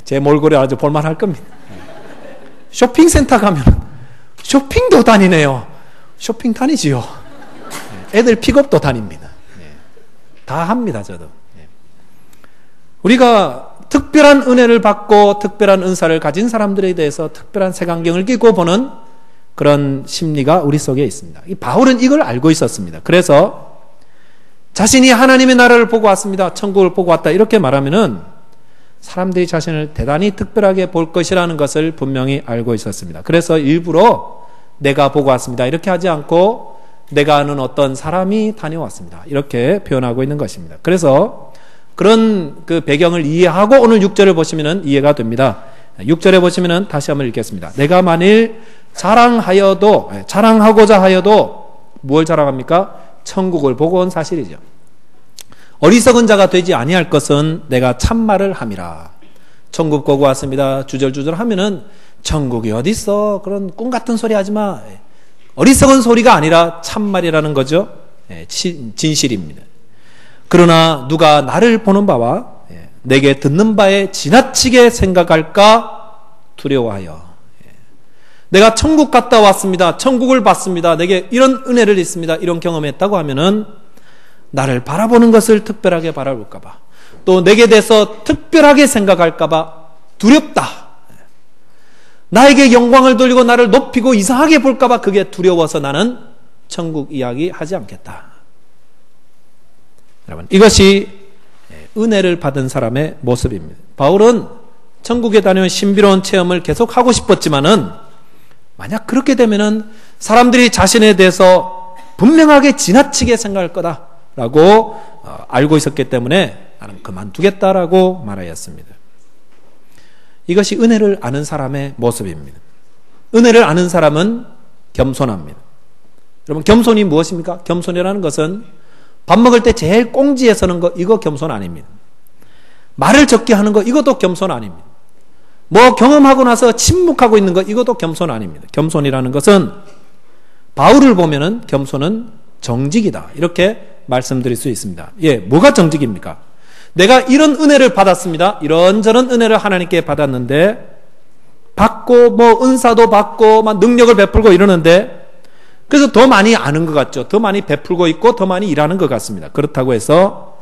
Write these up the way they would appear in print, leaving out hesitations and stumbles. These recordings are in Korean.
제 몰골이 아주 볼만할 겁니다. 쇼핑센터 가면 쇼핑도 다니네요. 쇼핑 다니지요. 애들 픽업도 다닙니다. 다 합니다, 저도. 우리가 특별한 은혜를 받고 특별한 은사를 가진 사람들에 대해서 특별한 색안경을 끼고 보는 그런 심리가 우리 속에 있습니다. 이 바울은 이걸 알고 있었습니다. 그래서 자신이 하나님의 나라를 보고 왔습니다. 천국을 보고 왔다. 이렇게 말하면은 사람들이 자신을 대단히 특별하게 볼 것이라는 것을 분명히 알고 있었습니다. 그래서 일부러 내가 보고 왔습니다. 이렇게 하지 않고 내가 아는 어떤 사람이 다녀왔습니다. 이렇게 표현하고 있는 것입니다. 그래서 그런 그 배경을 이해하고 오늘 6절을 보시면 이해가 됩니다. 6절에 보시면 다시 한번 읽겠습니다. 내가 만일 자랑하고자 하여도 무엇을 자랑합니까? 천국을 보고 온 사실이죠. 어리석은 자가 되지 아니할 것은 내가 참말을 함이라. 천국 보고 왔습니다. 주절주절 하면은 천국이 어디 있어? 그런 꿈 같은 소리 하지 마. 어리석은 소리가 아니라 참말이라는 거죠. 진실입니다. 그러나 누가 나를 보는 바와 내게 듣는 바에 지나치게 생각할까 두려워하여. 내가 천국 갔다 왔습니다. 천국을 봤습니다. 내게 이런 은혜를 있습니다. 이런 경험했다고 하면은 나를 바라보는 것을 특별하게 바라볼까 봐, 또 내게 대해서 특별하게 생각할까 봐 두렵다. 나에게 영광을 돌리고 나를 높이고 이상하게 볼까 봐 그게 두려워서 나는 천국 이야기 하지 않겠다. 여러분, 이것이 은혜를 받은 사람의 모습입니다. 바울은 천국에 다니는 신비로운 체험을 계속 하고 싶었지만은 만약 그렇게 되면은 사람들이 자신에 대해서 분명하게 지나치게 생각할 거다라고 알고 있었기 때문에 나는 그만두겠다라고 말하였습니다. 이것이 은혜를 아는 사람의 모습입니다. 은혜를 아는 사람은 겸손합니다. 여러분, 겸손이 무엇입니까? 겸손이라는 것은 밥 먹을 때 제일 꽁지에 서는 거, 이거 겸손 아닙니다. 말을 적게 하는 거, 이것도 겸손 아닙니다. 뭐 경험하고 나서 침묵하고 있는 거, 이것도 겸손 아닙니다. 겸손이라는 것은 바울을 보면은 겸손은 정직이다, 이렇게 말씀드릴 수 있습니다. 뭐가 정직입니까? 내가 이런 은혜를 받았습니다. 이런저런 은혜를 하나님께 받았는데, 받고 뭐 은사도 받고 막 능력을 베풀고 이러는데, 그래서 더 많이 아는 것 같죠. 더 많이 베풀고 있고 더 많이 일하는 것 같습니다. 그렇다고 해서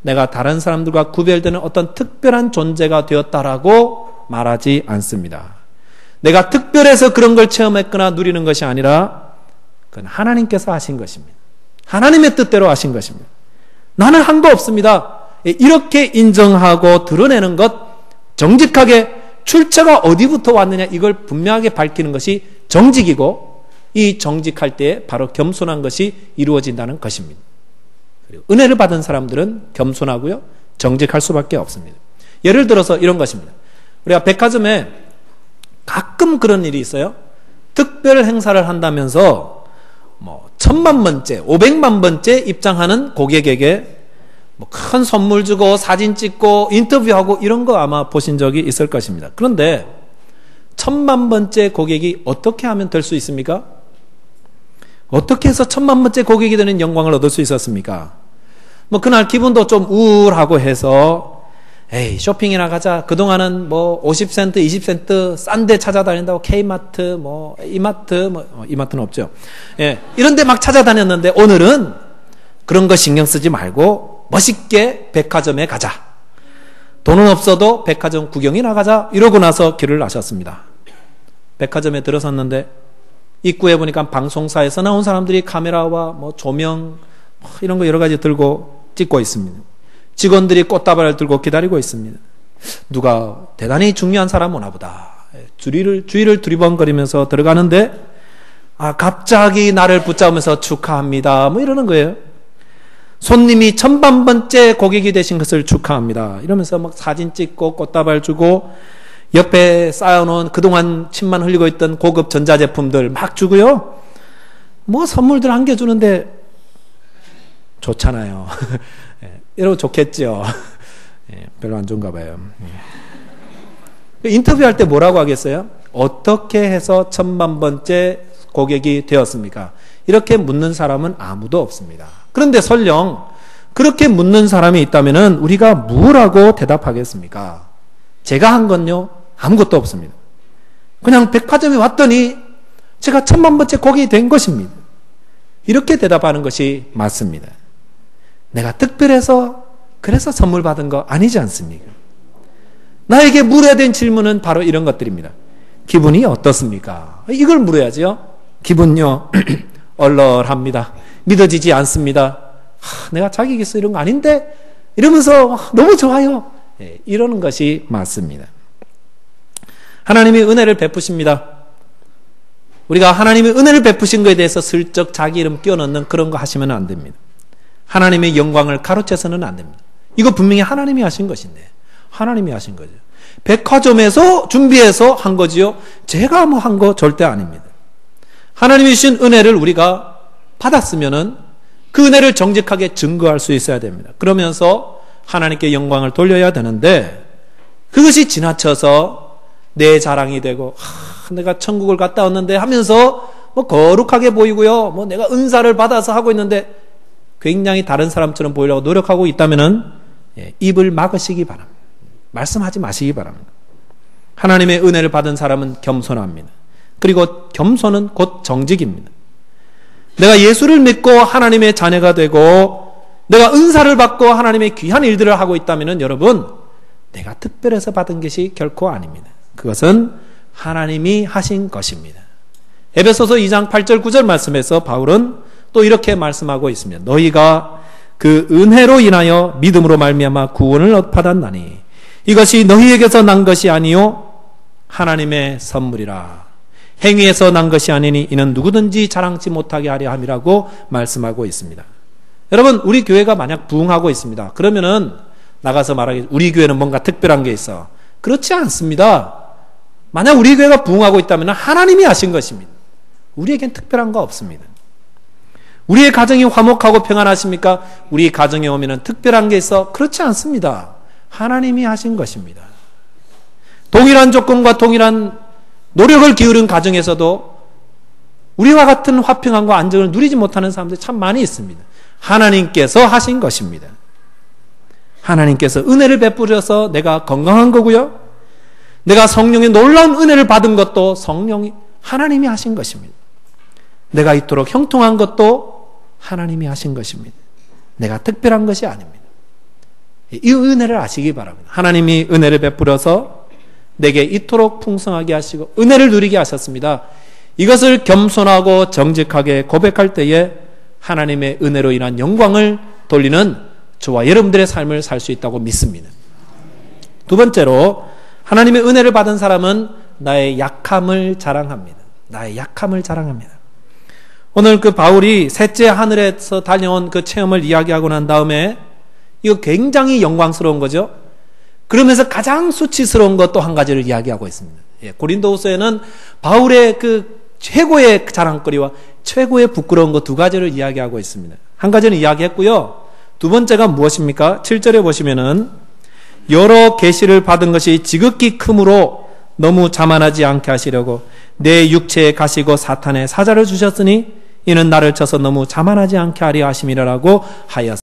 내가 다른 사람들과 구별되는 어떤 특별한 존재가 되었다라고 말하지 않습니다. 내가 특별해서 그런 걸 체험했거나 누리는 것이 아니라 그건 하나님께서 하신 것입니다. 하나님의 뜻대로 하신 것입니다. 나는 한도 없습니다. 이렇게 인정하고 드러내는 것, 정직하게 출처가 어디부터 왔느냐, 이걸 분명하게 밝히는 것이 정직이고, 이 정직할 때 바로 겸손한 것이 이루어진다는 것입니다. 그리고 은혜를 받은 사람들은 겸손하고요, 정직할 수밖에 없습니다. 예를 들어서 이런 것입니다. 우리가 백화점에 가끔 그런 일이 있어요. 특별 행사를 한다면서 뭐 1000만 번째, 500만 번째 입장하는 고객에게 뭐 큰 선물 주고 사진 찍고 인터뷰하고 이런 거 아마 보신 적이 있을 것입니다. 그런데 1000만 번째 고객이 어떻게 하면 될 수 있습니까? 어떻게 해서 1000만 번째 고객이 되는 영광을 얻을 수 있었습니까? 뭐 그날 기분도 좀 우울하고 해서 쇼핑이나 가자. 그동안은 뭐 50센트, 20센트 싼 데 찾아다닌다고 K마트, 뭐 이마트, 이마트는 없죠. 이런 데 막 찾아다녔는데 오늘은 그런 거 신경 쓰지 말고 멋있게 백화점에 가자. 돈은 없어도 백화점 구경이나 가자. 이러고 나서 길을 나셨습니다. 백화점에 들어섰는데 입구에 보니까 방송사에서 나온 사람들이 카메라와 뭐 조명 이런 거 여러 가지 들고 찍고 있습니다. 직원들이 꽃다발을 들고 기다리고 있습니다. 누가 대단히 중요한 사람 오나 보다. 주위를 두리번거리면서 들어가는데 갑자기 나를 붙잡으면서 축하합니다. 뭐 이러는 거예요. 손님이 1000만 번째 고객이 되신 것을 축하합니다. 이러면서 막 사진 찍고 꽃다발 주고 옆에 쌓아놓은 그동안 침만 흘리고 있던 고급 전자제품들 막 주고요. 뭐 선물들 안겨주는데 좋잖아요. 이러고 좋겠죠. 별로 안 좋은가 봐요. 인터뷰할 때 뭐라고 하겠어요? 어떻게 해서 1000만 번째 고객이 되었습니까? 이렇게 묻는 사람은 아무도 없습니다. 그런데 설령 그렇게 묻는 사람이 있다면 우리가 뭐라고 대답하겠습니까? 제가 한 건요, 아무것도 없습니다. 그냥 백화점에 왔더니 제가 10,000번째 고객이 된 것입니다. 이렇게 대답하는 것이 맞습니다. 내가 특별해서 그래서 선물 받은 거 아니지 않습니까? 나에게 물어야 된 질문은 바로 이런 것들입니다. 기분이 어떻습니까? 이걸 물어야죠. 기분요, 얼얼합니다. 믿어지지 않습니다. 내가 자격이 있어 이런 거 아닌데? 이러면서 너무 좋아요. 이러는 것이 맞습니다. 하나님이 은혜를 베푸십니다. 우리가 하나님이 은혜를 베푸신 것에 대해서 슬쩍 자기 이름 끼워넣는 그런 거 하시면 안 됩니다. 하나님의 영광을 가로채서는 안 됩니다. 이거 분명히 하나님이 하신 것인데, 하나님이 하신 거죠. 백화점에서 준비해서 한 거지요. 제가 뭐 한 거 절대 아닙니다. 하나님이 주신 은혜를 우리가 받았으면은 그 은혜를 정직하게 증거할 수 있어야 됩니다. 그러면서 하나님께 영광을 돌려야 되는데, 그것이 지나쳐서 내 자랑이 되고, 내가 천국을 갔다 왔는데 하면서 뭐 거룩하게 보이고요, 뭐 내가 은사를 받아서 하고 있는데 굉장히 다른 사람처럼 보이려고 노력하고 있다면은 입을 막으시기 바랍니다. 말씀하지 마시기 바랍니다. 하나님의 은혜를 받은 사람은 겸손합니다. 그리고 겸손은 곧 정직입니다. 내가 예수를 믿고 하나님의 자녀가 되고 내가 은사를 받고 하나님의 귀한 일들을 하고 있다면은 여러분, 내가 특별해서 받은 것이 결코 아닙니다. 그것은 하나님이 하신 것입니다. 에베소서 2장 8절 9절 말씀에서 바울은 또 이렇게 말씀하고 있습니다. 너희가 그 은혜로 인하여 믿음으로 말미암아 구원을 받았나니 이것이 너희에게서 난 것이 아니요 하나님의 선물이라. 행위에서 난 것이 아니니 이는 누구든지 자랑치 못하게 하려 함이라고 말씀하고 있습니다. 여러분, 우리 교회가 만약 부흥하고 있습니다. 그러면은 나가서 말하기 우리 교회는 뭔가 특별한 게 있어. 그렇지 않습니다. 만약 우리 교회가 부흥하고 있다면 하나님이 하신 것입니다. 우리에겐 특별한 거 없습니다. 우리의 가정이 화목하고 평안하십니까? 우리 가정에 오면 특별한 게 있어? 그렇지 않습니다. 하나님이 하신 것입니다. 동일한 조건과 동일한 노력을 기울인 가정에서도 우리와 같은 화평함과 안정을 누리지 못하는 사람들이 참 많이 있습니다. 하나님께서 하신 것입니다. 하나님께서 은혜를 베풀어서 내가 건강한 거고요. 내가 성령의 놀라운 은혜를 받은 것도 성령이 하나님이 하신 것입니다. 내가 이토록 형통한 것도 하나님이 하신 것입니다. 내가 특별한 것이 아닙니다. 이 은혜를 아시기 바랍니다. 하나님이 은혜를 베풀어서 내게 이토록 풍성하게 하시고 은혜를 누리게 하셨습니다. 이것을 겸손하고 정직하게 고백할 때에 하나님의 은혜로 인한 영광을 돌리는 저와 여러분들의 삶을 살 수 있다고 믿습니다. 두 번째로, 하나님의 은혜를 받은 사람은 나의 약함을 자랑합니다. 나의 약함을 자랑합니다. 오늘 그 바울이 셋째 하늘에서 달려온 그 체험을 이야기하고 난 다음에 이거 굉장히 영광스러운 거죠. 그러면서 가장 수치스러운 것 또 한 가지를 이야기하고 있습니다. 고린도후서에는 바울의 그 최고의 자랑거리와 최고의 부끄러운 것 두 가지를 이야기하고 있습니다. 한 가지는 이야기했고요. 두 번째가 무엇입니까? 7절에 보시면은 여러 계시를 받은 것이 지극히 크므로 너무 자만하지 않게 하시려고 내 육체에 가시고 사탄의 사자를 주셨으니 이는 나를 쳐서 너무 자만하지 않게 하려 하심이라고 하였습니다.